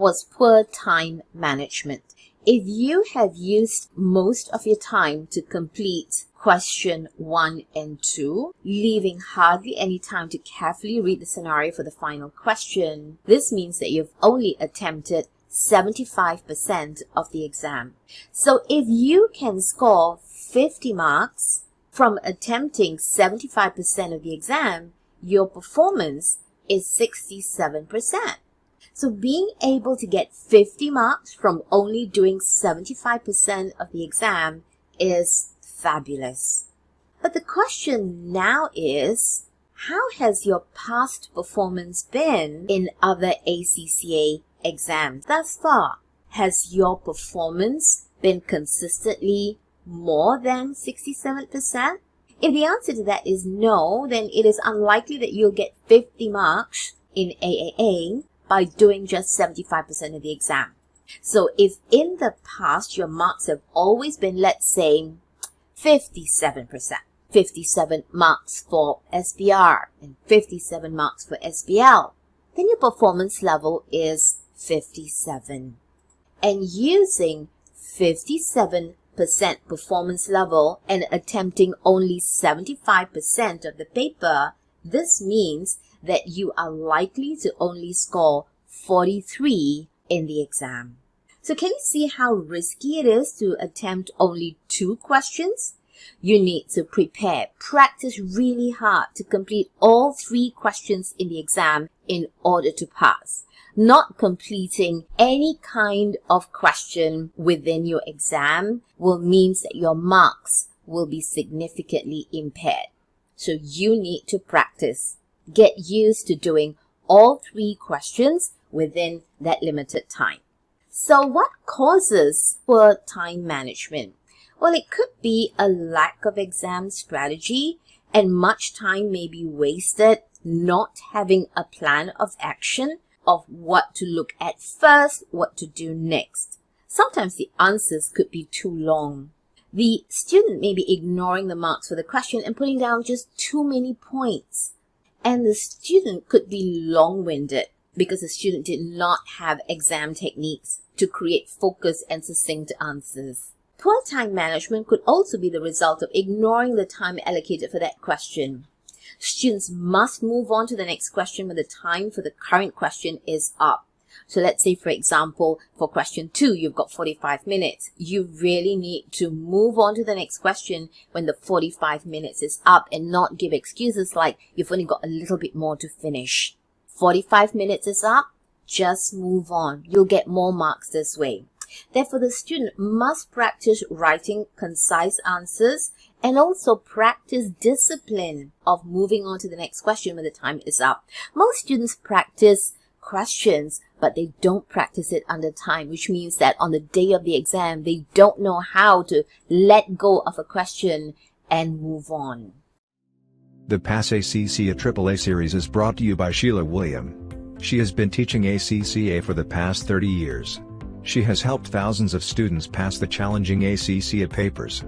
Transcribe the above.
was poor time management. If you have used most of your time to complete question 1 and 2, leaving hardly any time to carefully read the scenario for the final question, this means that you've only attempted 75% of the exam. So if you can score 50 marks from attempting 75% of the exam, your performance is 67%. So being able to get 50 marks from only doing 75% of the exam is fabulous. But the question now is, how has your past performance been in other ACCA exams thus far? Has your performance been consistently more than 67%? If the answer to that is no, then it is unlikely that you'll get 50 marks in AAA by doing just 75% of the exam. So if in the past your marks have always been, let's say, 57%, 57 marks for SBR and 57 marks for SBL, then your performance level is 57. And using 57% performance level and attempting only 75% of the paper, this means that you are likely to only score 43 in the exam. So can you see how risky it is to attempt only 2 questions? You need to practice really hard to complete all 3 questions in the exam in order to pass. Not completing any kind of question within your exam will mean that your marks will be significantly impaired. So you need to practice. Get used to doing all 3 questions within that limited time. So what causes poor time management? Well, it could be a lack of exam strategy, and much time may be wasted not having a plan of action of what to look at first, what to do next. Sometimes the answers could be too long. The student may be ignoring the marks for the question and putting down just too many points. And the student could be long-winded because the student did not have exam techniques to create focus and succinct answers. Poor time management could also be the result of ignoring the time allocated for that question. Students must move on to the next question when the time for the current question is up. So let's say, for example, for question 2, you've got 45 minutes. You really need to move on to the next question when the 45 minutes is up and not give excuses like you've only got a little bit more to finish. 45 minutes is up, just move on. You'll get more marks this way. Therefore, the student must practice writing concise answers and also practice discipline of moving on to the next question when the time is up. Most students practice questions, but they don't practice it under time, which means that on the day of the exam, they don't know how to let go of a question and move on. The Pass ACCA AAA series is brought to you by Sheila William. She has been teaching ACCA for the past 30 years. She has helped thousands of students pass the challenging ACCA papers.